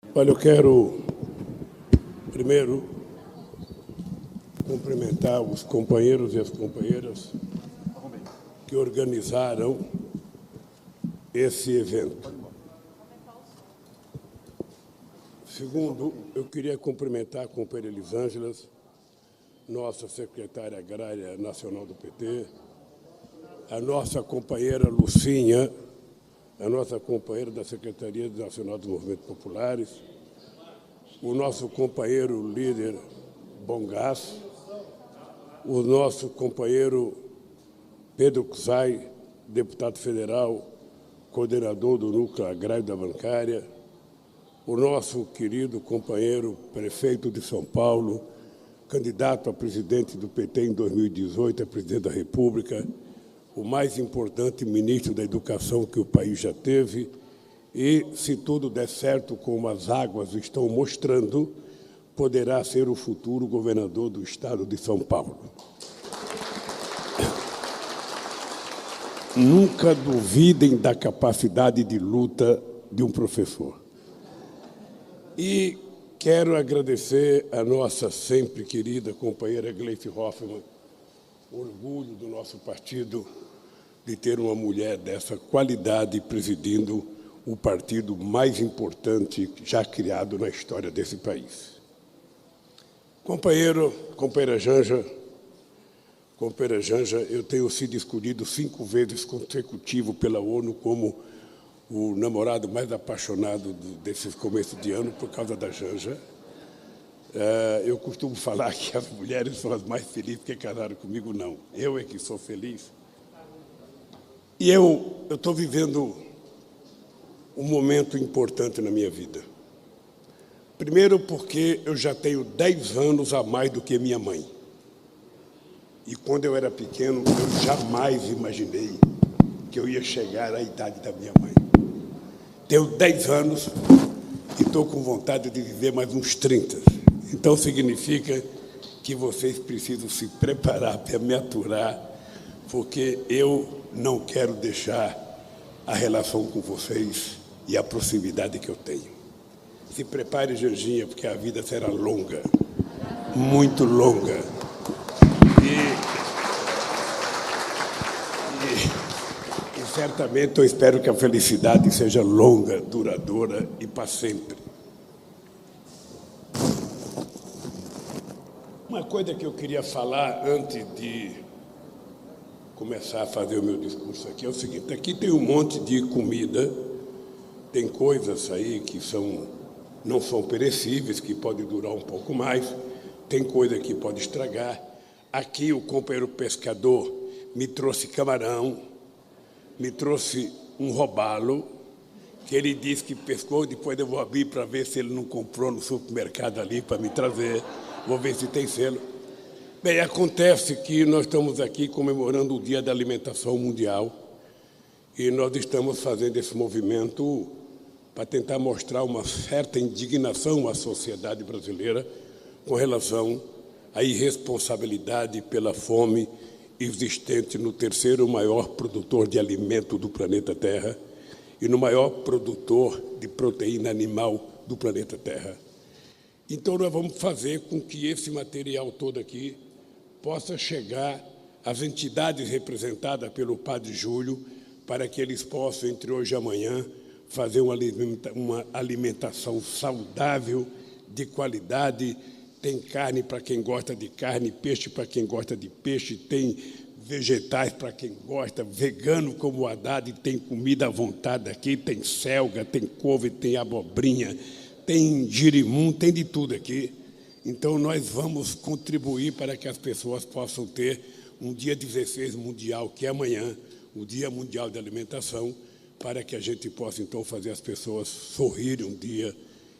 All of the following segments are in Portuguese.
Olha, eu quero, primeiro, cumprimentar os companheiros e as companheiras que organizaram esse evento. Segundo, eu queria cumprimentar a companheira Elisângela, nossa secretária agrária nacional do PT, a nossa companheira Lucinha, a nossa companheira da Secretaria Nacional dos Movimentos Populares, o nosso companheiro líder Bongás, o nosso companheiro Pedro Cusai, deputado federal, coordenador do Núcleo Agrário da Bancária, o nosso querido companheiro prefeito de São Paulo, candidato a presidente do PT em 2018, a presidente da República, o mais importante ministro da Educação que o país já teve e, se tudo der certo, como as águas estão mostrando, poderá ser o futuro governador do estado de São Paulo. Nunca duvidem da capacidade de luta de um professor. E quero agradecer a nossa sempre querida companheira Gleice Hoffmann, orgulho do nosso partido de ter uma mulher dessa qualidade presidindo o partido mais importante já criado na história desse país. Companheira Janja, eu tenho sido escolhido 5 vezes consecutivo pela ONU como o namorado mais apaixonado desses começos de ano por causa da Janja. Eu costumo falar que as mulheres são as mais felizes que casaram comigo, não. Eu é que sou feliz. E eu estou vivendo um momento importante na minha vida. Primeiro porque eu já tenho 10 anos a mais do que minha mãe. E quando eu era pequeno, eu jamais imaginei que eu ia chegar à idade da minha mãe. Tenho 10 anos e estou com vontade de viver mais uns 30. Então significa que vocês precisam se preparar para me aturar, porque eu não quero deixar a relação com vocês e a proximidade que eu tenho. Se prepare, Janjinha, porque a vida será longa, muito longa. E certamente eu espero que a felicidade seja longa, duradoura e para sempre. Uma coisa que eu queria falar antes de começar a fazer o meu discurso aqui é o seguinte: aqui tem um monte de comida, tem coisas aí que não são perecíveis, que podem durar um pouco mais, tem coisa que pode estragar. Aqui o companheiro pescador me trouxe camarão, me trouxe um robalo, que ele disse que pescou, depois eu vou abrir para ver se ele não comprou no supermercado ali para me trazer, vou ver se tem selo. Bem, acontece que nós estamos aqui comemorando o Dia da Alimentação Mundial e nós estamos fazendo esse movimento para tentar mostrar uma certa indignação à sociedade brasileira com relação à irresponsabilidade pela fome existente no 3º maior produtor de alimento do planeta Terra e no maior produtor de proteína animal do planeta Terra. Então, nós vamos fazer com que esse material todo aqui possa chegar às entidades representadas pelo Padre Júlio, para que eles possam, entre hoje e amanhã, fazer uma alimentação saudável, de qualidade. Tem carne para quem gosta de carne, peixe para quem gosta de peixe, tem vegetais para quem gosta, vegano como o Haddad, tem comida à vontade aqui, tem selga, tem couve, tem abobrinha, tem girimum, tem de tudo aqui. Então, nós vamos contribuir para que as pessoas possam ter um dia 16 mundial, que é amanhã, o Dia Mundial da Alimentação, para que a gente possa, então, fazer as pessoas sorrirem um dia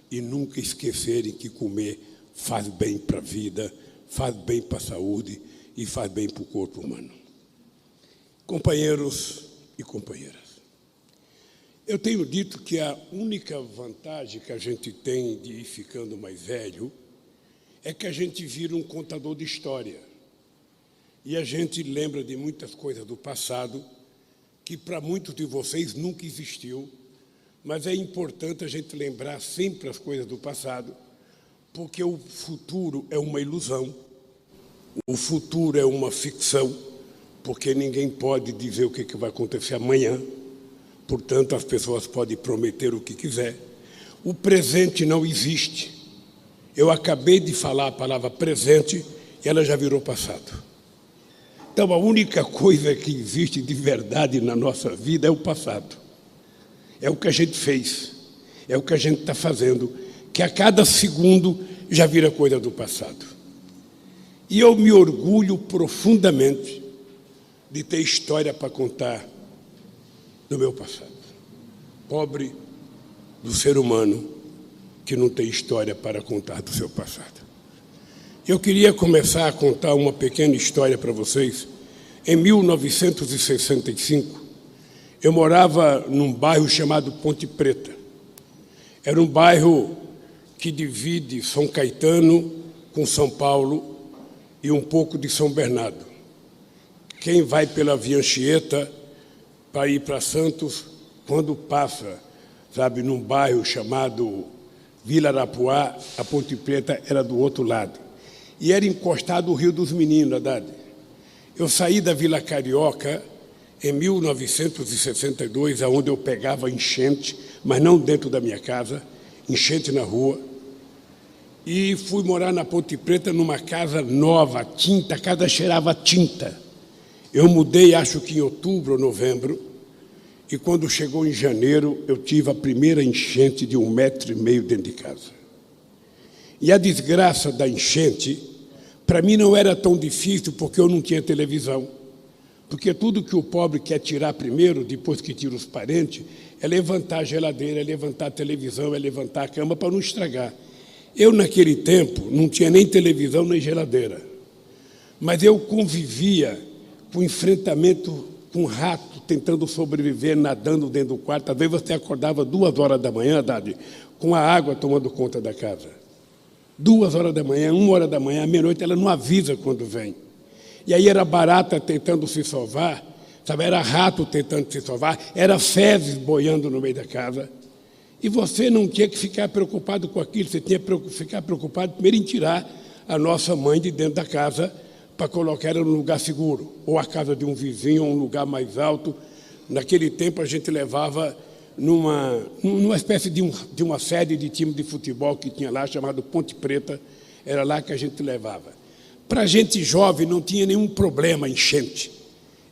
e nunca esquecerem que comer faz bem para a vida, faz bem para a saúde e faz bem para o corpo humano. Companheiros e companheiras, eu tenho dito que a única vantagem que a gente tem de ir ficando mais velho é que a gente vira um contador de história. E a gente lembra de muitas coisas do passado que para muitos de vocês nunca existiu, mas é importante a gente lembrar sempre as coisas do passado, porque o futuro é uma ilusão, o futuro é uma ficção, porque ninguém pode dizer o que vai acontecer amanhã, portanto, as pessoas podem prometer o que quiser. O presente não existe. Eu acabei de falar a palavra presente e ela já virou passado. Então, a única coisa que existe de verdade na nossa vida é o passado. É o que a gente fez, é o que a gente está fazendo, que a cada segundo já vira coisa do passado. E eu me orgulho profundamente de ter história para contar do meu passado. Pobre do ser humano que não tem história para contar do seu passado. Eu queria começar a contar uma pequena história para vocês. Em 1965, eu morava num bairro chamado Ponte Preta. Era um bairro que divide São Caetano com São Paulo e um pouco de São Bernardo. Quem vai pela Via Anchieta para ir para Santos, quando passa, sabe, num bairro chamado Vila Arapuá, a Ponte Preta era do outro lado. E era encostado o Rio dos Meninos, Haddad. Eu saí da Vila Carioca em 1962, onde eu pegava enchente, mas não dentro da minha casa, enchente na rua, e fui morar na Ponte Preta numa casa nova, tinta, a casa cheirava tinta. Eu mudei, acho que em outubro ou novembro, e quando chegou em janeiro, eu tive a primeira enchente de 1,5 metro dentro de casa. E a desgraça da enchente, para mim não era tão difícil, porque eu não tinha televisão. Porque tudo que o pobre quer tirar primeiro, depois que tira os parentes, é levantar a geladeira, é levantar a televisão, é levantar a cama para não estragar. Eu, naquele tempo, não tinha nem televisão nem geladeira. Mas eu convivia com enfrentamento com rato, tentando sobreviver, nadando dentro do quarto. Às vezes você acordava 2 horas da manhã, Haddad, com a água tomando conta da casa. 2 horas da manhã, 1 hora da manhã, meia-noite, ela não avisa quando vem. E aí era barata tentando se salvar, sabe? Era rato tentando se salvar, era fezes boiando no meio da casa. E você não tinha que ficar preocupado com aquilo, você tinha que ficar preocupado primeiro em tirar a nossa mãe de dentro da casa para colocar ela num lugar seguro, ou a casa de um vizinho, ou um lugar mais alto. Naquele tempo a gente levava numa espécie de uma sede de time de futebol que tinha lá, chamado Ponte Preta, era lá que a gente levava. Para a gente jovem não tinha nenhum problema enchente.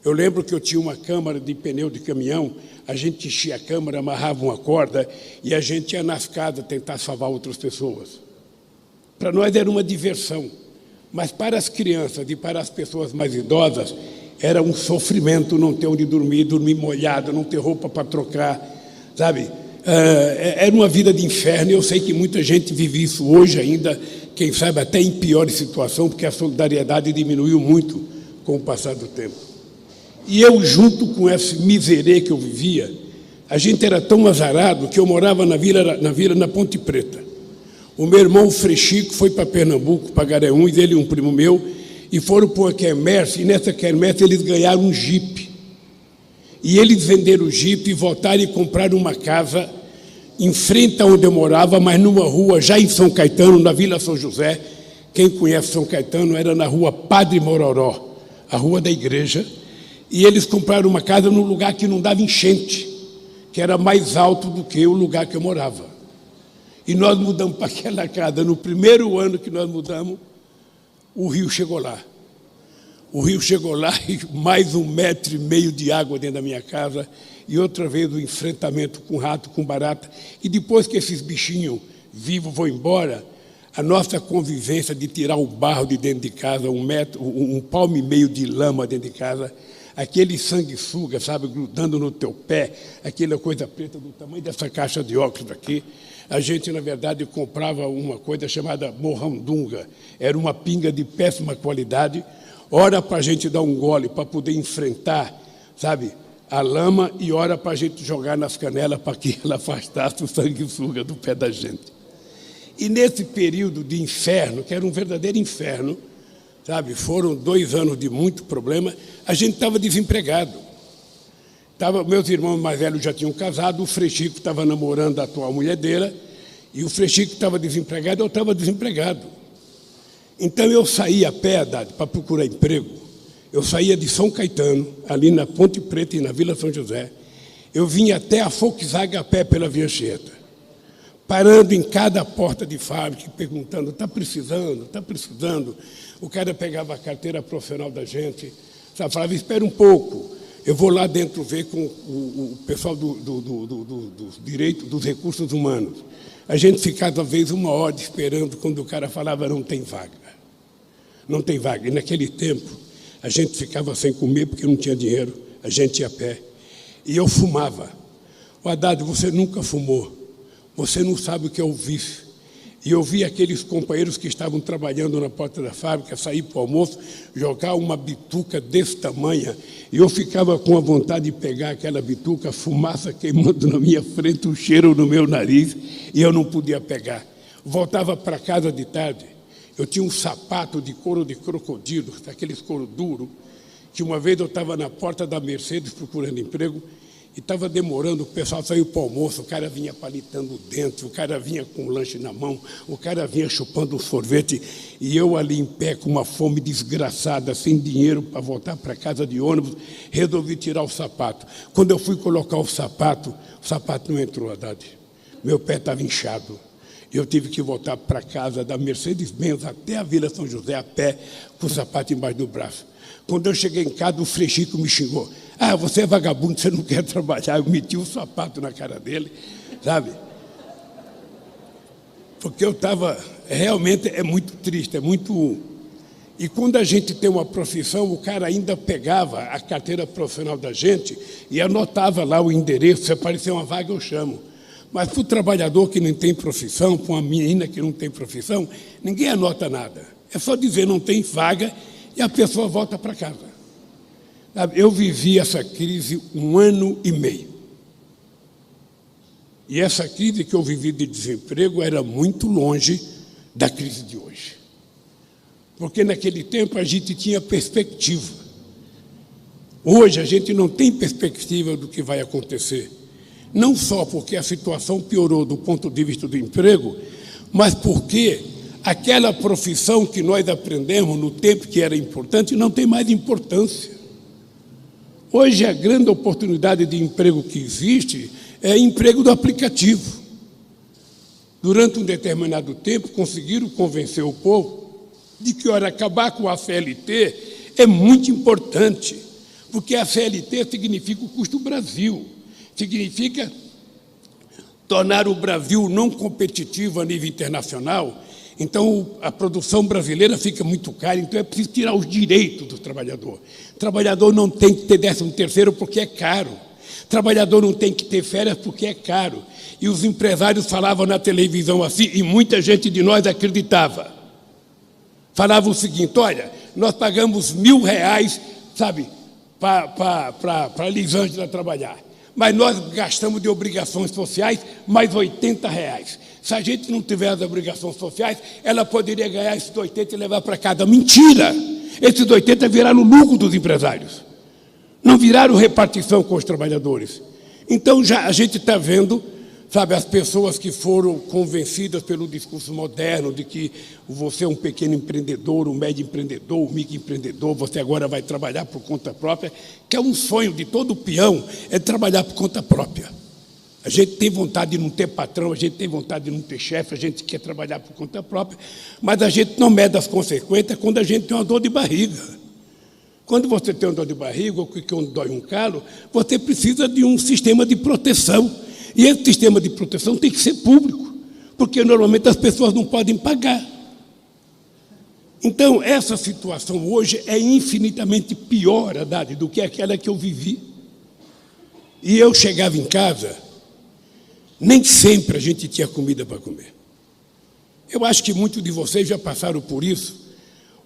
Eu lembro que eu tinha uma câmara de pneu de caminhão, a gente enchia a câmara, amarrava uma corda e a gente ia nas casas tentar salvar outras pessoas. Para nós era uma diversão, mas para as crianças e para as pessoas mais idosas era um sofrimento não ter onde dormir molhado, não ter roupa para trocar, sabe? Era uma vida de inferno e eu sei que muita gente vive isso hoje ainda, quem sabe até em pior situação, porque a solidariedade diminuiu muito com o passar do tempo. E eu, junto com esse miserê que eu vivia, a gente era tão azarado que eu morava na Ponte Preta. O meu irmão Frechico foi para Pernambuco, para Garanhuns, ele e um primo meu, e foram para uma quermesse, e nessa quermesse eles ganharam um jipe. E eles venderam o jipe e voltaram e compraram uma casa em frente a onde eu morava, mas numa rua já em São Caetano, na Vila São José. Quem conhece São Caetano era na rua Padre Mororó, a rua da igreja. E eles compraram uma casa num lugar que não dava enchente, que era mais alto do que o lugar que eu morava. E nós mudamos para aquela casa. No primeiro ano que nós mudamos, o rio chegou lá. O rio chegou lá e mais 1,5 metro de água dentro da minha casa. E outra vez o enfrentamento com rato, com barata. E depois que esses bichinhos vivos vão embora, a nossa convivência de tirar o barro de dentro de casa, 1,5 palmo de lama dentro de casa, aquele sanguessuga, sabe, grudando no teu pé, aquela coisa preta do tamanho dessa caixa de óculos aqui. A gente, na verdade, comprava uma coisa chamada morrandunga. Era uma pinga de péssima qualidade. Ora para a gente dar um gole para poder enfrentar, sabe, a lama, e ora para a gente jogar nas canelas para que ela afastasse o sanguessuga do pé da gente. E nesse período de inferno, que era um verdadeiro inferno, sabe, foram 2 anos de muito problema, a gente estava desempregado. Meus irmãos mais velhos já tinham casado, o Frei Chico estava namorando a atual mulher dele, e o Frei Chico estava desempregado, eu estava desempregado. Então eu saía a pé, Haddad, para procurar emprego. Eu saía de São Caetano, ali na Ponte Preta e na Vila São José. Eu vinha até a Volkswagen a pé pela Via Anchieta, parando em cada porta de fábrica, perguntando, está precisando, está precisando. O cara pegava a carteira profissional da gente, sabe, falava, espera um pouco, eu vou lá dentro ver com o pessoal dos direitos, dos recursos humanos. A gente ficava, às vezes, 1 hora esperando, quando o cara falava, não tem vaga. Não tem vaga. E, naquele tempo, a gente ficava sem comer, porque não tinha dinheiro, a gente ia a pé. E eu fumava. O Haddad, você nunca fumou. Você não sabe o que é o vício. E eu vi aqueles companheiros que estavam trabalhando na porta da fábrica sair para o almoço, jogar uma bituca desse tamanho, e eu ficava com a vontade de pegar aquela bituca, a fumaça queimando na minha frente, o cheiro no meu nariz, e eu não podia pegar. Voltava para casa de tarde, eu tinha um sapato de couro de crocodilo, aqueles couro duro, que uma vez eu estava na porta da Mercedes procurando emprego, e estava demorando, o pessoal saiu para o almoço, o cara vinha palitando o dente, o cara vinha com o lanche na mão, o cara vinha chupando um sorvete, e eu ali em pé com uma fome desgraçada, sem dinheiro para voltar para casa de ônibus, resolvi tirar o sapato. Quando eu fui colocar o sapato não entrou, Haddad. Meu pé estava inchado. Eu tive que voltar para casa da Mercedes-Benz até a Vila São José a pé, com o sapato embaixo do braço. Quando eu cheguei em casa, o Frei Chico me xingou. Ah, você é vagabundo, você não quer trabalhar. Eu meti o sapato na cara dele, sabe? Porque eu estava... Realmente é muito triste, é muito... E quando a gente tem uma profissão, o cara ainda pegava a carteira profissional da gente e anotava lá o endereço. Se aparecer uma vaga, eu chamo. Mas para o trabalhador que não tem profissão, para uma menina que não tem profissão, ninguém anota nada. É só dizer não tem vaga e a pessoa volta para casa. Eu vivi essa crise 1 ano e meio. E essa crise que eu vivi de desemprego era muito longe da crise de hoje. Porque naquele tempo a gente tinha perspectiva. Hoje a gente não tem perspectiva do que vai acontecer. Não só porque a situação piorou do ponto de vista do emprego, mas porque aquela profissão que nós aprendemos no tempo que era importante não tem mais importância. Hoje a grande oportunidade de emprego que existe é emprego do aplicativo. Durante um determinado tempo conseguiram convencer o povo de que, olha, acabar com a CLT é muito importante, porque a CLT significa o custo do Brasil, significa tornar o Brasil não competitivo a nível internacional. Então, a produção brasileira fica muito cara, então é preciso tirar os direitos do trabalhador. O trabalhador não tem que ter 13º porque é caro. O trabalhador não tem que ter férias porque é caro. E os empresários falavam na televisão assim, e muita gente de nós acreditava. Falavam o seguinte, olha, nós pagamos R$1.000, sabe, para a Elisângela trabalhar. Mas nós gastamos de obrigações sociais mais R$80. Se a gente não tiver as obrigações sociais, ela poderia ganhar esses 80 e levar para casa. Mentira! Esses 80 viraram lucro dos empresários. Não viraram repartição com os trabalhadores. Então, já a gente está vendo, sabe, as pessoas que foram convencidas pelo discurso moderno de que você é um pequeno empreendedor, um médio empreendedor, um microempreendedor, você agora vai trabalhar por conta própria, que é um sonho de todo peão, é trabalhar por conta própria. A gente tem vontade de não ter patrão, a gente tem vontade de não ter chefe, a gente quer trabalhar por conta própria, mas a gente não mede as consequências quando a gente tem uma dor de barriga. Quando você tem uma dor de barriga ou quando dói um calo, você precisa de um sistema de proteção. E esse sistema de proteção tem que ser público, porque normalmente as pessoas não podem pagar. Então, essa situação hoje é infinitamente pior, Haddad, do que aquela que eu vivi. E eu chegava em casa... Nem sempre a gente tinha comida para comer. Eu acho que muitos de vocês já passaram por isso.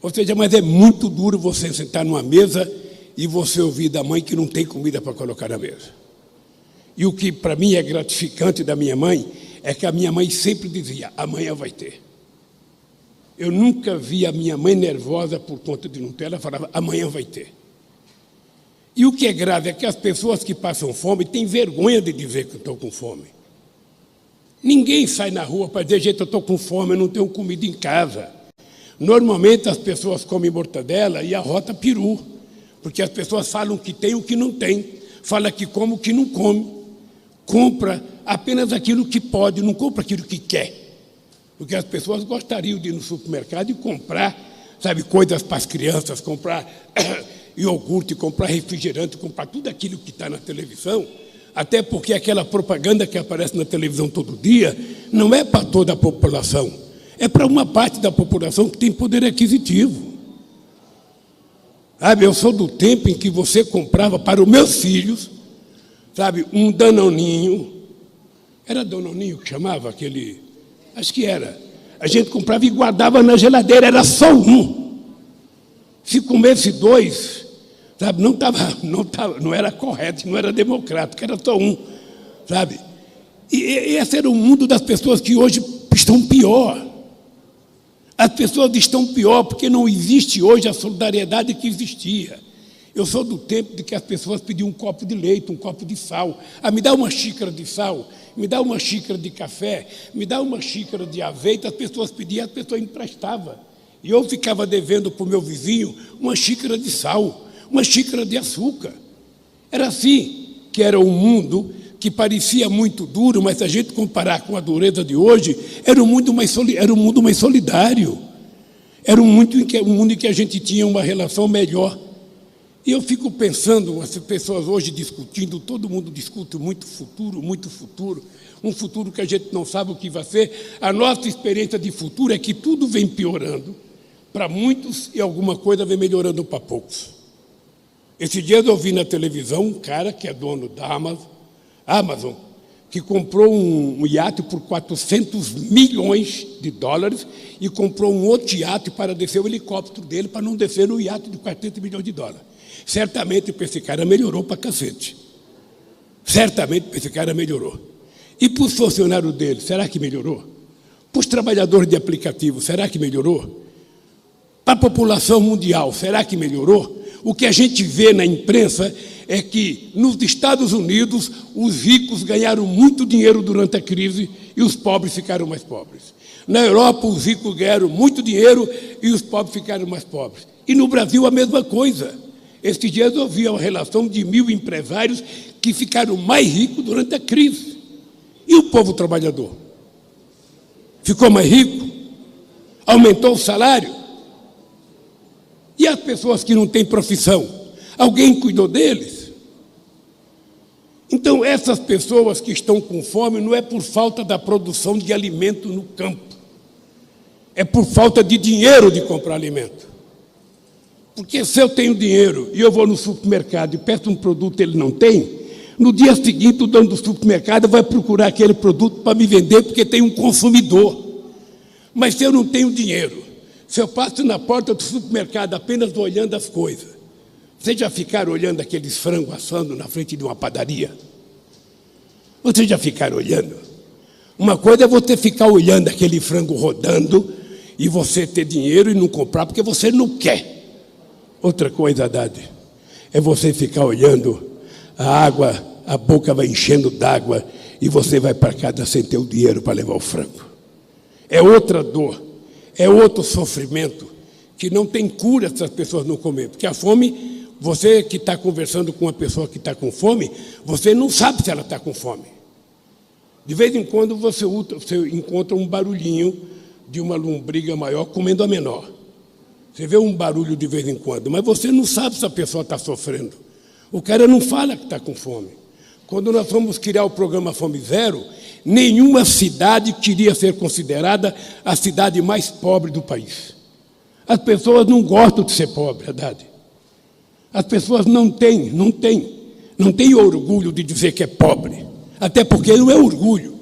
Ou seja, mas é muito duro você sentar numa mesa e você ouvir da mãe que não tem comida para colocar na mesa. E o que para mim é gratificante da minha mãe é que a minha mãe sempre dizia, amanhã vai ter. Eu nunca vi a minha mãe nervosa por conta de não ter, ela falava, amanhã vai ter. E o que é grave é que as pessoas que passam fome têm vergonha de dizer que estão com fome. Ninguém sai na rua para dizer, gente, eu estou com fome, eu não tenho comida em casa. Normalmente as pessoas comem mortadela e arrota peru, porque as pessoas falam que tem o que não tem, fala que come o que não come, compra apenas aquilo que pode, não compra aquilo que quer. Porque as pessoas gostariam de ir no supermercado e comprar, sabe, coisas para as crianças, comprar iogurte, comprar refrigerante, comprar tudo aquilo que está na televisão, até porque aquela propaganda que aparece na televisão todo dia não é para toda a população, é para uma parte da população que tem poder aquisitivo. Sabe, eu sou do tempo em que você comprava para os meus filhos, sabe, um Danoninho, era Danoninho que chamava aquele, acho que era, a gente comprava e guardava na geladeira, era só um. Se comesse dois, sabe, não era correto, não era democrático, era só um, sabe? E esse era o mundo das pessoas que hoje estão pior. As pessoas estão pior porque não existe hoje a solidariedade que existia. Eu sou do tempo de que as pessoas pediam um copo de leite, um copo de sal. Ah, me dá uma xícara de sal, me dá uma xícara de café, me dá uma xícara de azeite. As pessoas pediam, as pessoas emprestavam. E eu ficava devendo para o meu vizinho uma xícara de sal, uma xícara de açúcar. Era assim que era o mundo, que parecia muito duro, mas se a gente comparar com a dureza de hoje, era um mundo mais solidário. Era um mundo em que a gente tinha uma relação melhor. E eu fico pensando, as pessoas hoje discutindo, todo mundo discute muito futuro, um futuro que a gente não sabe o que vai ser. A nossa experiência de futuro é que tudo vem piorando para muitos e alguma coisa vem melhorando para poucos. Esses dias eu vi na televisão um cara que é dono da Amazon, que comprou um iate por 400 milhões de dólares e comprou um outro iate para descer o helicóptero dele, para não descer no iate de 400 milhões de dólares. Certamente para esse cara melhorou para cacete. Certamente para esse cara melhorou. E para os funcionários dele, será que melhorou? Para os trabalhadores de aplicativo, será que melhorou? Para a população mundial, será que melhorou? O que a gente vê na imprensa é que, nos Estados Unidos, os ricos ganharam muito dinheiro durante a crise e os pobres ficaram mais pobres. Na Europa, os ricos ganharam muito dinheiro e os pobres ficaram mais pobres. E no Brasil, a mesma coisa. Estes dias eu vi a relação de 1.000 empresários que ficaram mais ricos durante a crise. E o povo trabalhador? Ficou mais rico? Aumentou o salário? E as pessoas que não têm profissão? Alguém cuidou deles? Então, essas pessoas que estão com fome não é por falta da produção de alimento no campo. É por falta de dinheiro de comprar alimento. Porque se eu tenho dinheiro e eu vou no supermercado e peço um produto e ele não tem, no dia seguinte o dono do supermercado vai procurar aquele produto para me vender porque tem um consumidor. Mas se eu não tenho dinheiro, se eu passo na porta do supermercado apenas olhando as coisas, vocês já ficaram olhando aqueles frangos assando na frente de uma padaria? Vocês já ficaram olhando? Uma coisa é você ficar olhando aquele frango rodando e você ter dinheiro e não comprar porque você não quer. Outra coisa, Haddad, é você ficar olhando a água, a boca vai enchendo d'água e você vai para casa sem ter o dinheiro para levar o frango. É outra dor, é outro sofrimento que não tem cura se as pessoas não comerem. Porque a fome, você que está conversando com uma pessoa que está com fome, você não sabe se ela está com fome. De vez em quando você encontra um barulhinho de uma lombriga maior comendo a menor. Você vê um barulho de vez em quando, mas você não sabe se a pessoa está sofrendo. O cara não fala que está com fome. Quando nós fomos criar o programa Fome Zero, nenhuma cidade queria ser considerada a cidade mais pobre do país. As pessoas não gostam de ser pobre, verdade? As pessoas não têm orgulho de dizer que é pobre, até porque não é orgulho.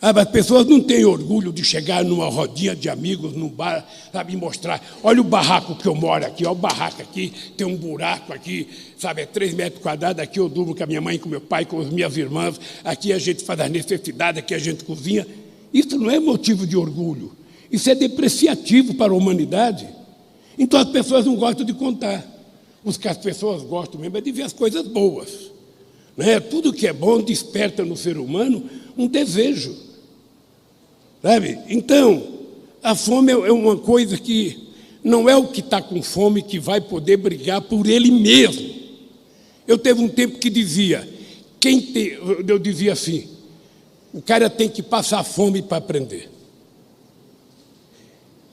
As pessoas não têm orgulho de chegar numa rodinha de amigos, num bar, sabe, e mostrar, olha o barraco que eu moro aqui, olha o barraco aqui, tem um buraco aqui, sabe, é 3 metros quadrados, aqui eu durmo com a minha mãe, com meu pai, com as minhas irmãs, aqui a gente faz as necessidades, aqui a gente cozinha. Isso não é motivo de orgulho, isso é depreciativo para a humanidade. Então as pessoas não gostam de contar. Os que as pessoas gostam mesmo é de ver as coisas boas. Né? Tudo que é bom desperta no ser humano um desejo. Sabe? Então, a fome é uma coisa que não é o que está com fome que vai poder brigar por ele mesmo. Eu teve um tempo que dizia, eu dizia assim, o cara tem que passar fome para aprender.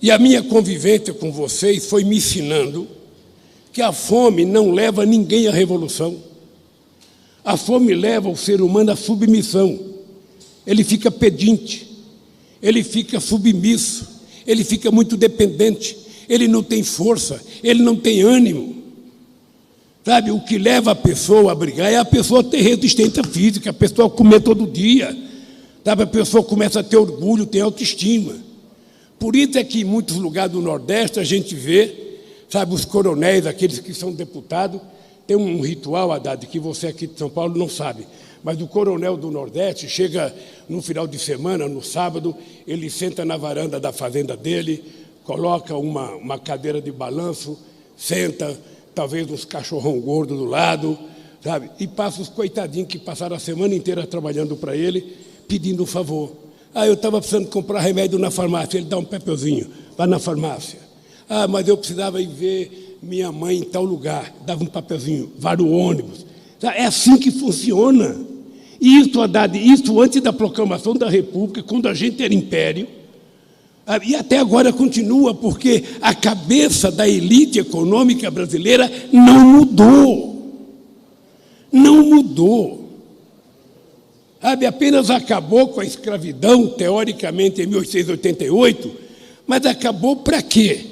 E a minha convivência com vocês foi me ensinando que a fome não leva ninguém à revolução. A fome leva o ser humano à submissão. Ele fica pedinte, ele fica submisso, ele fica muito dependente, ele não tem força, ele não tem ânimo. Sabe, o que leva a pessoa a brigar é a pessoa ter resistência física, a pessoa comer todo dia. Sabe, a pessoa começa a ter orgulho, ter autoestima. Por isso é que em muitos lugares do Nordeste a gente vê, sabe, os coronéis, aqueles que são deputados, tem um ritual, Haddad, que você aqui de São Paulo não sabe, mas o coronel do Nordeste chega no final de semana, no sábado, ele senta na varanda da fazenda dele, coloca uma cadeira de balanço, senta, talvez uns cachorrão gordo do lado, sabe, e passa os coitadinhos que passaram a semana inteira trabalhando para ele, pedindo um favor. Eu estava precisando comprar remédio na farmácia, ele dá um papelzinho, vai na farmácia. Mas eu precisava ir ver minha mãe em tal lugar, dava um papelzinho, vai no ônibus. É assim que funciona. Isso, Haddad, isso antes da proclamação da República, quando a gente era império, e até agora continua, porque a cabeça da elite econômica brasileira não mudou. Não mudou. Apenas acabou com a escravidão, teoricamente, em 1888, mas acabou para quê?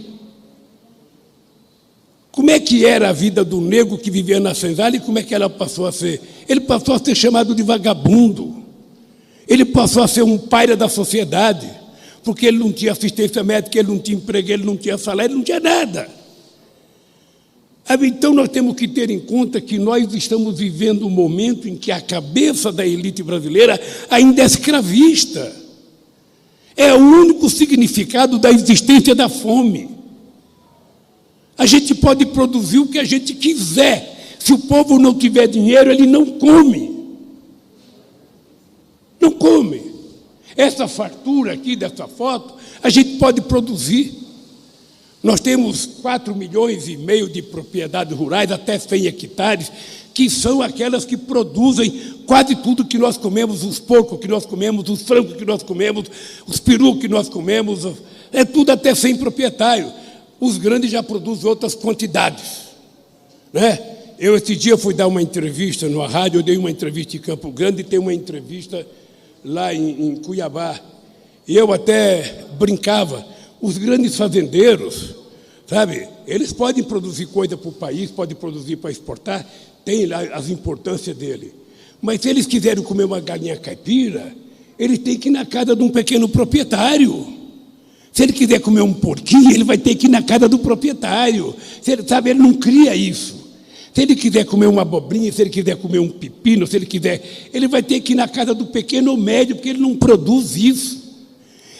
Como é que era a vida do negro que vivia na senzala e como é que ela passou a ser? Ele passou a ser chamado de vagabundo. Ele passou a ser um paria da sociedade, porque ele não tinha assistência médica, ele não tinha emprego, ele não tinha salário, ele não tinha nada. Então, nós temos que ter em conta que nós estamos vivendo um momento em que a cabeça da elite brasileira ainda é escravista. É o único significado da existência da fome. A gente pode produzir o que a gente quiser. Se o povo não tiver dinheiro, ele não come. Não come. Essa fartura aqui dessa foto, a gente pode produzir. Nós temos 4,5 milhões de propriedades rurais, até 100 hectares, que são aquelas que produzem quase tudo que nós comemos, os porcos que nós comemos, os frangos que nós comemos, os perus que nós comemos, é tudo até 100 proprietários. Os grandes já produzem outras quantidades. Né? Esse dia fui dar uma entrevista na rádio, eu dei uma entrevista em Campo Grande e tem uma entrevista lá em Cuiabá. E eu até brincava, os grandes fazendeiros, sabe, eles podem produzir coisa para o país, podem produzir para exportar, tem lá as importâncias dele. Mas se eles quiserem comer uma galinha caipira, eles têm que ir na casa de um pequeno proprietário. Se ele quiser comer um porquinho, ele vai ter que ir na casa do proprietário. Ele não cria isso. Se ele quiser comer uma abobrinha, se ele quiser comer um pepino, se ele quiser, ele vai ter que ir na casa do pequeno ou médio, porque ele não produz isso.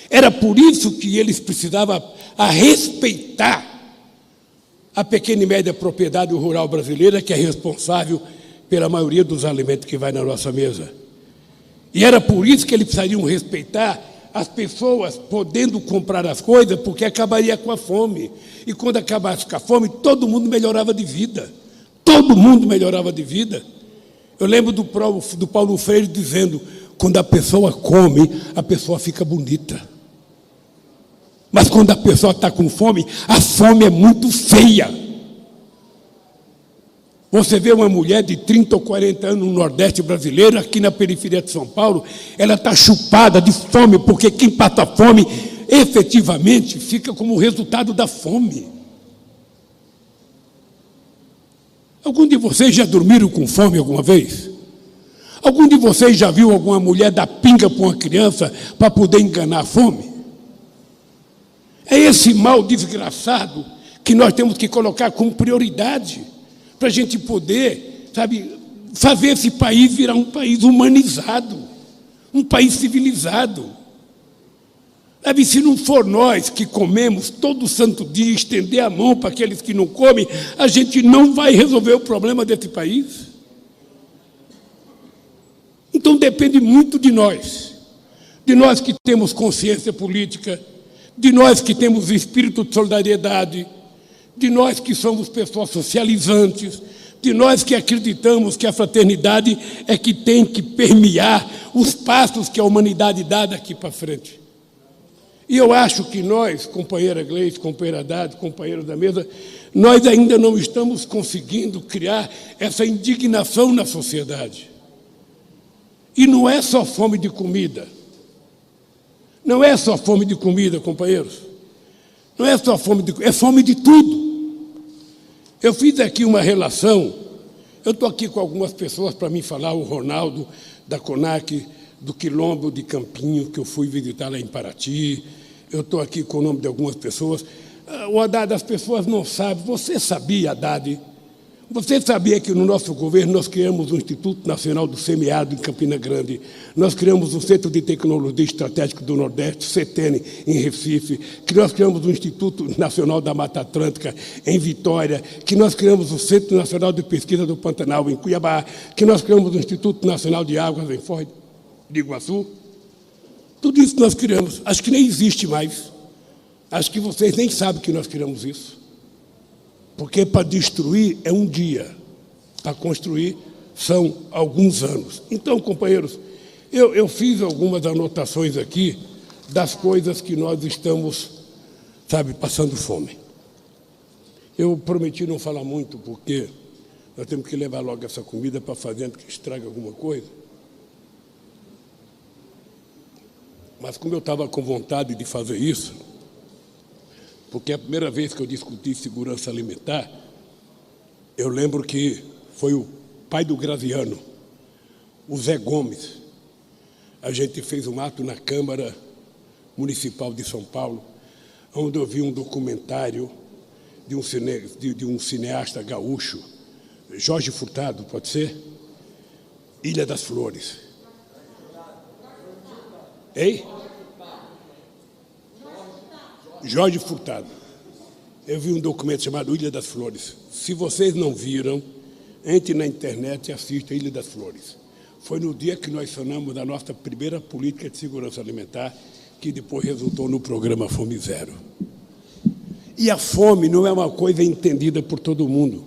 Era por isso que eles precisavam respeitar a pequena e média propriedade rural brasileira, que é responsável pela maioria dos alimentos que vai na nossa mesa. E era por isso que eles precisariam respeitar as pessoas podendo comprar as coisas, porque acabaria com a fome. E quando acabasse com a fome, todo mundo melhorava de vida. Todo mundo melhorava de vida. Eu lembro do Paulo Freire dizendo, quando a pessoa come, a pessoa fica bonita. Mas quando a pessoa está com fome, a fome é muito feia. Você vê uma mulher de 30 ou 40 anos no Nordeste brasileiro, aqui na periferia de São Paulo, ela está chupada de fome, porque quem passa fome, efetivamente, fica como resultado da fome. Algum de vocês já dormiram com fome alguma vez? Algum de vocês já viu alguma mulher dar pinga para uma criança para poder enganar a fome? É esse mal desgraçado que nós temos que colocar como prioridade para a gente poder, sabe, fazer esse país virar um país humanizado, um país civilizado. Sabe, se não for nós que comemos todo santo dia, estender a mão para aqueles que não comem, a gente não vai resolver o problema desse país. Então depende muito de nós que temos consciência política, de nós que temos espírito de solidariedade, de nós que somos pessoas socializantes, de nós que acreditamos que a fraternidade é que tem que permear os passos que a humanidade dá daqui para frente. E eu acho que nós, companheira Gleice, companheira Haddad, companheiros da mesa, nós ainda não estamos conseguindo criar essa indignação na sociedade. E não é só fome de comida. Não é só fome de comida, companheiros. Não é só fome de comida, é fome de tudo. Eu fiz aqui uma relação, eu estou aqui com algumas pessoas para me falar, o Ronaldo, da CONAC, do Quilombo de Campinho, que eu fui visitar lá em Paraty. Eu estou aqui com o nome de algumas pessoas. O Haddad, as pessoas não sabem. Você sabia, Haddad? Você sabia que no nosso governo nós criamos o Instituto Nacional do Semiárido em Campina Grande, nós criamos o Centro de Tecnologia Estratégica do Nordeste, CETENE, em Recife, que nós criamos o Instituto Nacional da Mata Atlântica, em Vitória, que nós criamos o Centro Nacional de Pesquisa do Pantanal, em Cuiabá, que nós criamos o Instituto Nacional de Águas, em Foz de Iguaçu. Tudo isso nós criamos. Acho que nem existe mais. Acho que vocês nem sabem que nós criamos isso. Porque para destruir é um dia, para construir são alguns anos. Então, companheiros, eu fiz algumas anotações aqui das coisas que nós estamos, sabe, passando fome. Eu prometi não falar muito, porque nós temos que levar logo essa comida para a fazenda, que estraga alguma coisa. Mas como eu estava com vontade de fazer isso, porque a primeira vez que eu discuti segurança alimentar, eu lembro que foi o pai do Graziano, o Zé Gomes. A gente fez um ato na Câmara Municipal de São Paulo, onde eu vi um documentário de um cineasta gaúcho, Jorge Furtado, pode ser? Ilha das Flores. Hein? Jorge Furtado. Eu vi um documento chamado Ilha das Flores. Se vocês não viram, entre na internet e assista a Ilha das Flores. Foi no dia que nós sanamos a nossa primeira política de segurança alimentar, que depois resultou no programa Fome Zero. E a fome não é uma coisa entendida por todo mundo.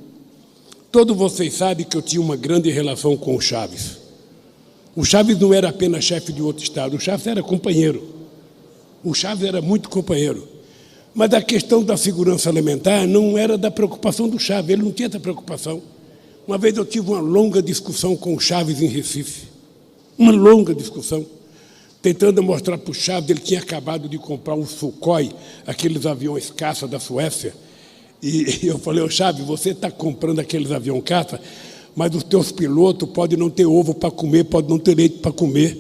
Todos vocês sabem que eu tinha uma grande relação com o Chaves. O Chaves não era apenas chefe de outro estado, o Chaves era companheiro. O Chaves era muito companheiro. Mas a questão da segurança alimentar não era da preocupação do Chaves, ele não tinha essa preocupação. Uma vez eu tive uma longa discussão com o Chaves em Recife, uma longa discussão, tentando mostrar para o Chaves, ele tinha acabado de comprar um Sukhoi, aqueles aviões caça da Suécia, e eu falei, ô Chaves, você está comprando aqueles aviões caça, mas os teus pilotos podem não ter ovo para comer, podem não ter leite para comer.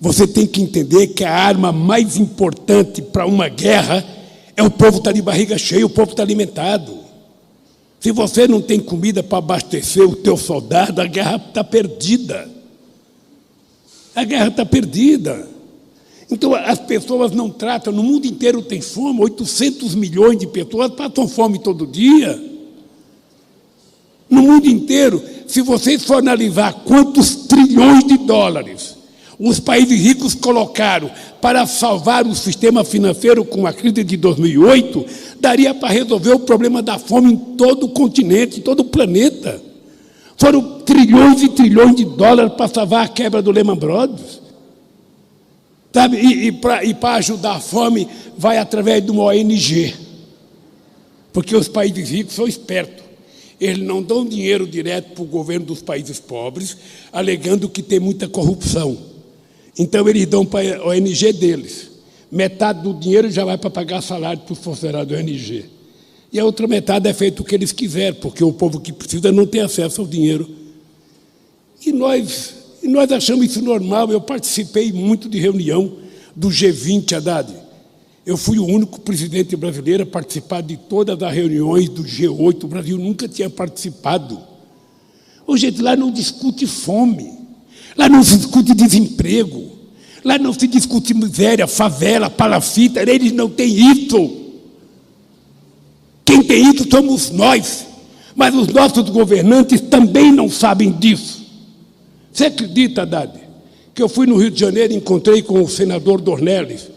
Você tem que entender que a arma mais importante para uma guerra é o povo estar de barriga cheia, o povo está alimentado. Se você não tem comida para abastecer o teu soldado, a guerra está perdida. A guerra está perdida. Então, as pessoas não tratam, no mundo inteiro tem fome, 800 milhões de pessoas passam fome todo dia. No mundo inteiro, se vocês for analisar quantos trilhões de dólares os países ricos colocaram para salvar o sistema financeiro com a crise de 2008, daria para resolver o problema da fome em todo o continente, em todo o planeta. Foram trilhões e trilhões de dólares para salvar a quebra do Lehman Brothers. Sabe? E para ajudar a fome, vai através de uma ONG. Porque os países ricos são espertos. Eles não dão dinheiro direto para o governo dos países pobres, alegando que tem muita corrupção. Então, eles dão para a ONG deles. Metade do dinheiro já vai para pagar salário para os funcionários da ONG. E a outra metade é feito o que eles quiserem, porque o povo que precisa não tem acesso ao dinheiro. E nós achamos isso normal. Eu participei muito de reunião do G20, Haddad. Eu fui o único presidente brasileiro a participar de todas as reuniões do G8. O Brasil nunca tinha participado. Hoje, lá não discute fome. Lá não se discute desemprego. Lá não se discute miséria, favela, palafita, eles não têm isso. Quem tem isso somos nós, mas os nossos governantes também não sabem disso. Você acredita, Haddad, que eu fui no Rio de Janeiro e encontrei com o senador Dornelles,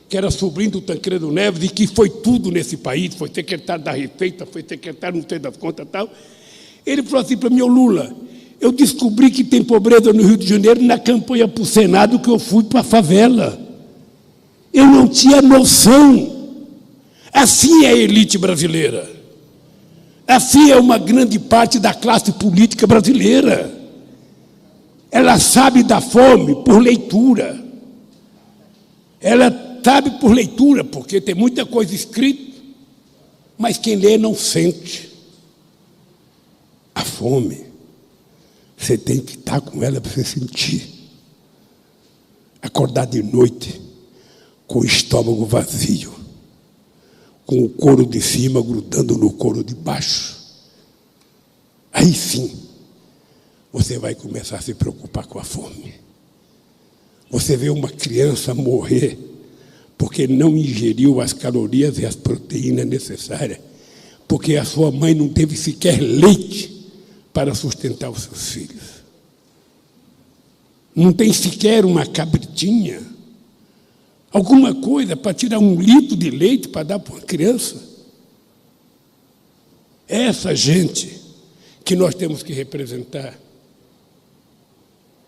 que era sobrinho do Tancredo Neves, e que foi tudo nesse país, foi secretário da Receita, foi secretário não sei das contas e tal. Ele falou assim para mim: ô Lula, eu descobri que tem pobreza no Rio de Janeiro na campanha para o Senado que eu fui para a favela. Eu não tinha noção. Assim é a elite brasileira. Assim é uma grande parte da classe política brasileira. Ela sabe da fome por leitura. Ela sabe por leitura, porque tem muita coisa escrita, mas quem lê não sente. A fome, você tem que estar com ela para você sentir. Acordar de noite com o estômago vazio, com o couro de cima grudando no couro de baixo. Aí sim, você vai começar a se preocupar com a fome. Você vê uma criança morrer porque não ingeriu as calorias e as proteínas necessárias, porque a sua mãe não teve sequer leite para sustentar os seus filhos. Não tem sequer uma cabritinha, alguma coisa para tirar 1 litro de leite para dar para uma criança. É essa gente que nós temos que representar.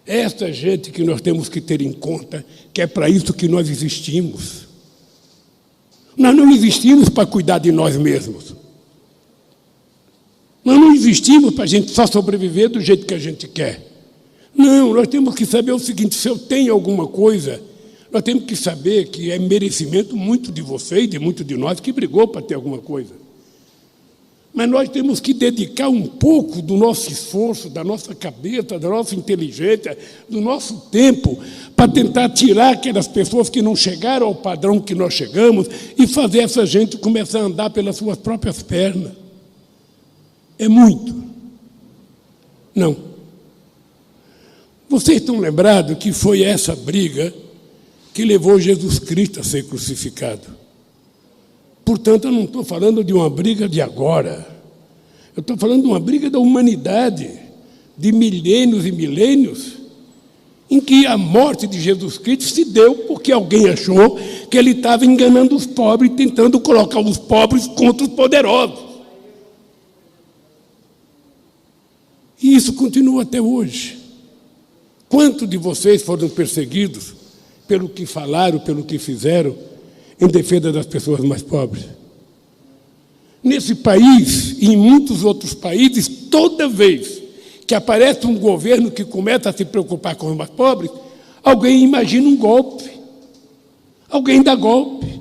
É essa gente que nós temos que ter em conta, que é para isso que nós existimos. Nós não existimos para cuidar de nós mesmos. Nós não existimos para a gente só sobreviver do jeito que a gente quer. Não, nós temos que saber o seguinte: se eu tenho alguma coisa, nós temos que saber que é merecimento muito de vocês, de muito de nós, que brigou para ter alguma coisa. Mas nós temos que dedicar um pouco do nosso esforço, da nossa cabeça, da nossa inteligência, do nosso tempo, para tentar tirar aquelas pessoas que não chegaram ao padrão que nós chegamos e fazer essa gente começar a andar pelas suas próprias pernas. É muito? Não. Vocês estão lembrados que foi essa briga que levou Jesus Cristo a ser crucificado? Portanto, eu não estou falando de uma briga de agora. Eu estou falando de uma briga da humanidade, de milênios e milênios, em que a morte de Jesus Cristo se deu porque alguém achou que ele estava enganando os pobres, tentando colocar os pobres contra os poderosos. E isso continua até hoje. Quantos de vocês foram perseguidos pelo que falaram, pelo que fizeram, em defesa das pessoas mais pobres? Nesse país e em muitos outros países, toda vez que aparece um governo que começa a se preocupar com os mais pobres, alguém imagina um golpe. Alguém dá golpe.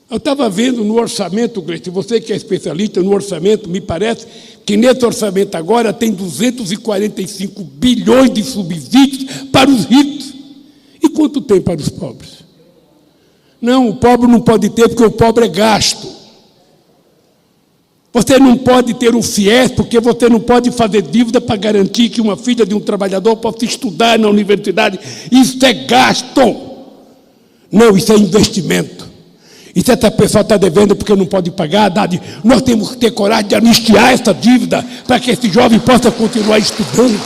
Eu estava vendo no orçamento, Gleite, você que é especialista no orçamento, me parece que nesse orçamento agora tem 245 bilhões de subsídios para os ricos. E quanto tem para os pobres? Não, o pobre não pode ter, porque o pobre é gasto. Você não pode ter um FIES, porque você não pode fazer dívida para garantir que uma filha de um trabalhador possa estudar na universidade. Isso é gasto. Não, isso é investimento. E se essa pessoa está devendo porque não pode pagar, Haddad, nós temos que ter coragem de anistiar essa dívida para que esse jovem possa continuar estudando.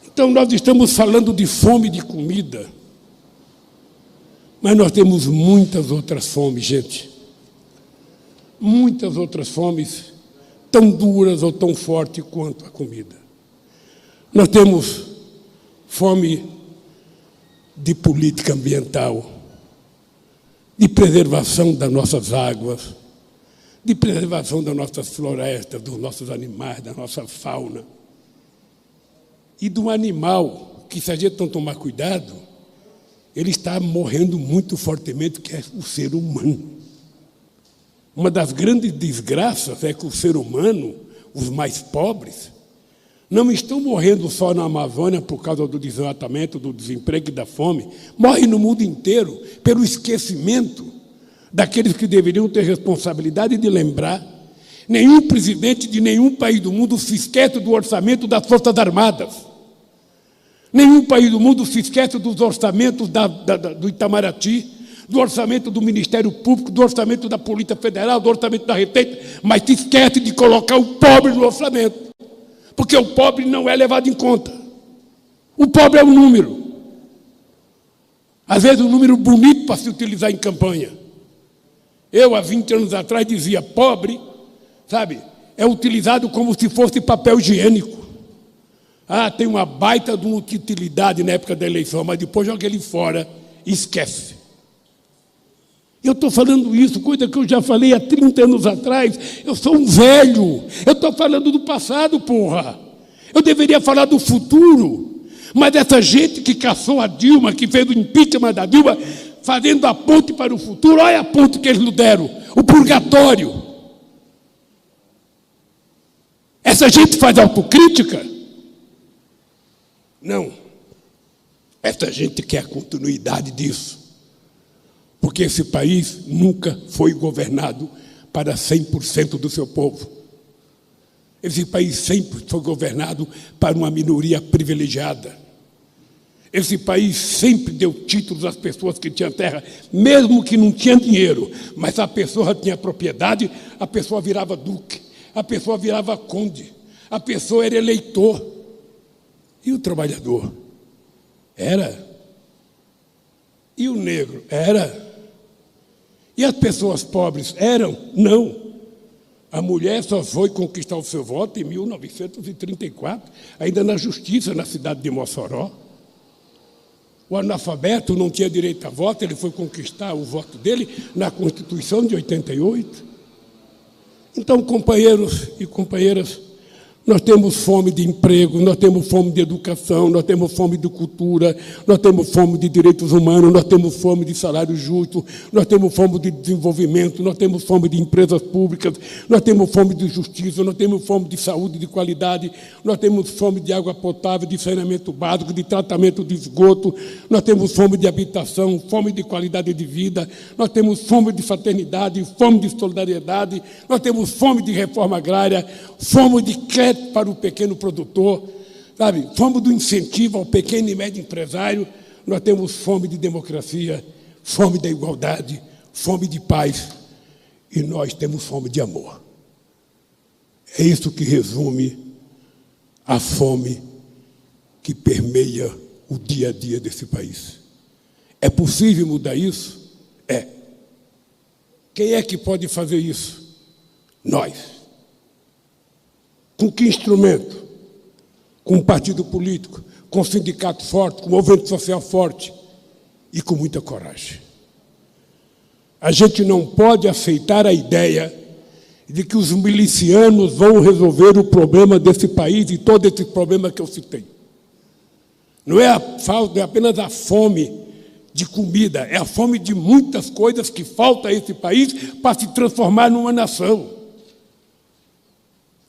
Então, nós estamos falando de fome de comida, mas nós temos muitas outras fomes, gente. Muitas outras fomes, tão duras ou tão fortes quanto a comida. Nós temos fome de política ambiental, de preservação das nossas águas, de preservação das nossas florestas, dos nossos animais, da nossa fauna. E do animal, que se a gente não tomar cuidado, ele está morrendo muito fortemente, que é o ser humano. Uma das grandes desgraças é que o ser humano, os mais pobres, não estão morrendo só na Amazônia por causa do desmatamento, do desemprego e da fome, morrem no mundo inteiro pelo esquecimento daqueles que deveriam ter responsabilidade de lembrar Nenhum presidente de nenhum país do mundo se esquece do orçamento das Forças Armadas. Nenhum país do mundo se esquece dos orçamentos do Itamaraty, do orçamento do Ministério Público, do orçamento da Polícia Federal, do orçamento da Receita, mas se esquece de colocar o pobre no orçamento, porque o pobre não é levado em conta. O pobre é um número. Às vezes um número bonito para se utilizar em campanha. Eu, há 20 anos atrás, dizia, pobre, sabe, é utilizado como se fosse papel higiênico. Ah, tem uma baita de uma utilidade na época da eleição, mas depois joga ele fora e esquece. Eu estou falando isso, coisa que eu já falei há 30 anos atrás. Eu sou um velho. Eu estou falando do passado, porra. Eu deveria falar do futuro. Mas essa gente que caçou a Dilma, que fez o impeachment da Dilma, fazendo a ponte para o futuro, olha a ponte que eles nos deram, o purgatório. Essa gente faz autocrítica? Não. Essa gente quer a continuidade disso. Porque esse país nunca foi governado para 100% do seu povo. Esse país sempre foi governado para uma minoria privilegiada. Esse país sempre deu títulos às pessoas que tinham terra, mesmo que não tinham dinheiro, mas a pessoa tinha propriedade, a pessoa virava duque, a pessoa virava conde, a pessoa era eleitor. E o trabalhador? Era. E o negro? Era. E as pessoas pobres? Eram? Não. A mulher só foi conquistar o seu voto em 1934, ainda na justiça, na cidade de Mossoró. O analfabeto não tinha direito a voto, ele foi conquistar o voto dele na Constituição de 88. Então, companheiros e companheiras, nós temos fome de emprego, nós temos fome de educação, nós temos fome de cultura, nós temos fome de direitos humanos, nós temos fome de salário justo, nós temos fome de desenvolvimento, nós temos fome de empresas públicas, nós temos fome de justiça, nós temos fome de saúde de qualidade, nós temos fome de água potável, de saneamento básico, de tratamento de esgoto, nós temos fome de habitação, fome de qualidade de vida, nós temos fome de fraternidade, fome de solidariedade, nós temos fome de reforma agrária, fome de crédito para o pequeno produtor, sabe? Fome do incentivo ao pequeno e médio empresário. Nós temos fome de democracia, fome da igualdade, fome de paz, e nós temos fome de amor. É isso que resume a fome que permeia o dia a dia desse país. É possível mudar isso? É. Quem é que pode fazer isso? Nós. Com que instrumento? Com um partido político, com um sindicato forte, com um movimento social forte e com muita coragem. A gente não pode aceitar a ideia de que os milicianos vão resolver o problema desse país e todo esse problema que eu citei. Não é a falta, é apenas a fome de comida, é a fome de muitas coisas que falta a esse país para se transformar numa nação.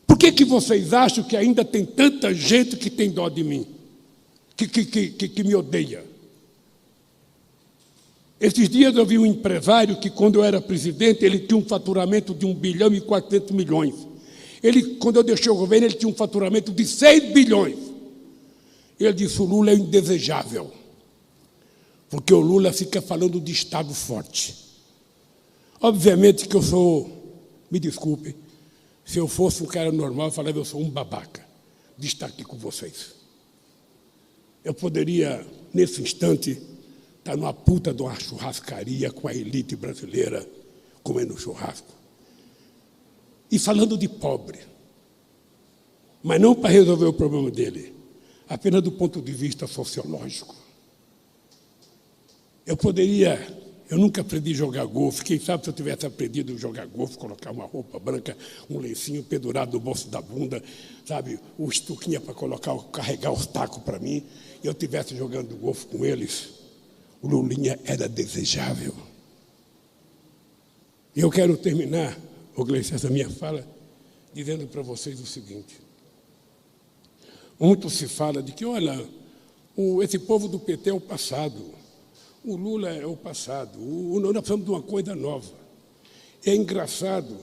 Por que vocês acham que ainda tem tanta gente que tem dó de mim, que me odeia? Esses dias eu vi um empresário que, quando eu era presidente, ele tinha um faturamento de 1,4 bilhões. Ele, quando eu deixei o governo, ele tinha um faturamento de 6 bilhões. Ele disse, o Lula é indesejável, porque o Lula fica falando de Estado forte. Obviamente que eu sou, me desculpe, se eu fosse um cara normal, eu falava, eu sou um babaca de estar aqui com vocês. Eu poderia, nesse instante, estar numa puta de uma churrascaria com a elite brasileira, comendo churrasco. E falando de pobre. Mas não para resolver o problema dele, apenas do ponto de vista sociológico. Eu nunca aprendi a jogar golfe. Quem sabe se eu tivesse aprendido a jogar golfe, colocar uma roupa branca, um lencinho pendurado no bolso da bunda, sabe, o estuquinha para carregar os tacos para mim, e eu estivesse jogando golfe com eles, o Lulinha era desejável. E eu quero terminar, Gleice, essa minha fala, dizendo para vocês o seguinte. Muito se fala de que, olha, esse povo do PT é o passado. O Lula é o passado, nós precisamos de uma coisa nova. É engraçado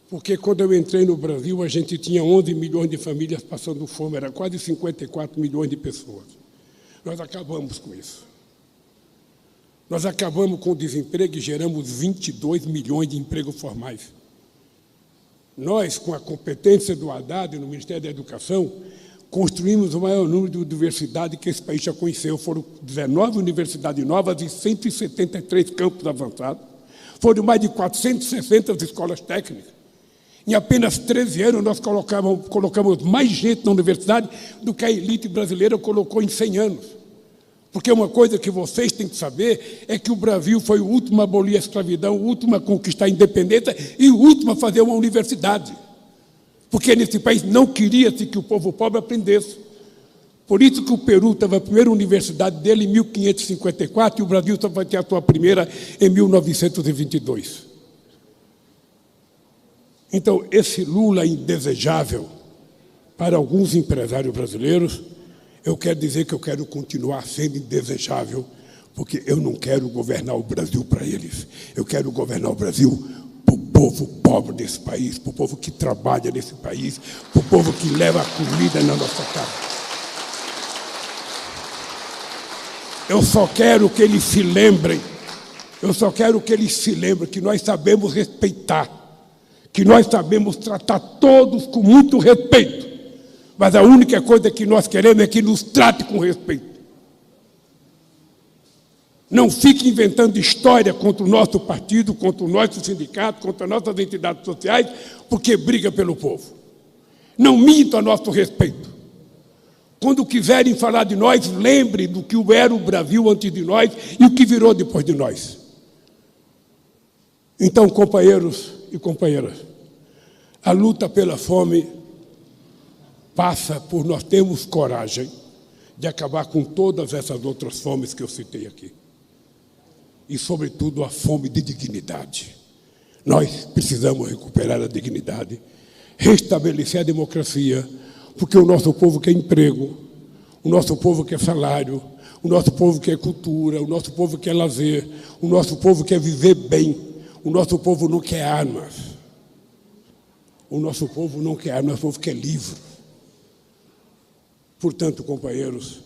Porque quando eu entrei no Brasil, a gente tinha 11 milhões de famílias passando fome, era quase 54 milhões de pessoas. Nós acabamos com isso. Nós acabamos com o desemprego e geramos 22 milhões de empregos formais. Nós, com a competência do Haddad no Ministério da Educação, construímos o maior número de universidades que esse país já conheceu. Foram 19 universidades novas e 173 campos avançados. Foram mais de 460 escolas técnicas. Em apenas 13 anos, nós colocamos mais gente na universidade do que a elite brasileira colocou em 100 anos. Porque uma coisa que vocês têm que saber é que o Brasil foi o último a abolir a escravidão, o último a conquistar a independência e o último a fazer uma universidade. Porque nesse país não queria-se que o povo pobre aprendesse. Por isso que o Peru teve a primeira universidade dele em 1554 e o Brasil só vai ter a sua primeira em 1922. Então, esse Lula indesejável para alguns empresários brasileiros, eu quero dizer que eu quero continuar sendo indesejável, porque eu não quero governar o Brasil para eles. Eu quero governar o Brasil para o povo pobre desse país, para o povo que trabalha nesse país, para o povo que leva a comida na nossa casa. Eu só quero que eles se lembrem, que nós sabemos respeitar, que nós sabemos tratar todos com muito respeito, mas a única coisa que nós queremos é que nos trate com respeito. Não fique inventando história contra o nosso partido, contra o nosso sindicato, contra as nossas entidades sociais, porque briga pelo povo. Não minta a nosso respeito. Quando quiserem falar de nós, lembre do que era o Brasil antes de nós e o que virou depois de nós. Então, companheiros e companheiras, a luta pela fome passa por nós termos coragem de acabar com todas essas outras fomes que eu citei aqui. E, sobretudo, a fome de dignidade. Nós precisamos recuperar a dignidade, restabelecer a democracia, porque o nosso povo quer emprego, o nosso povo quer salário, o nosso povo quer cultura, o nosso povo quer lazer, o nosso povo quer viver bem, o nosso povo não quer armas. O nosso povo não quer armas, o nosso povo quer livro. Portanto, companheiros,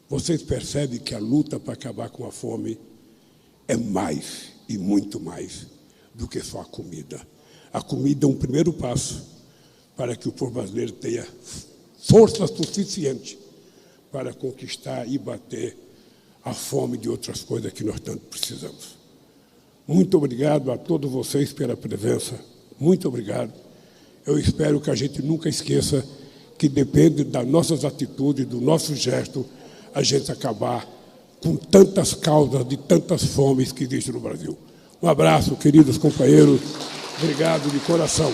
vocês percebem que a luta para acabar com a fome é mais e muito mais do que só a comida. A comida é um primeiro passo para que o povo brasileiro tenha força suficiente para conquistar e bater a fome de outras coisas que nós tanto precisamos. Muito obrigado a todos vocês pela presença. Muito obrigado. Eu espero que a gente nunca esqueça que depende das nossas atitudes, do nosso gesto, a gente acabar com tantas causas de tantas fomes que existem no Brasil. Um abraço, queridos companheiros. Obrigado de coração.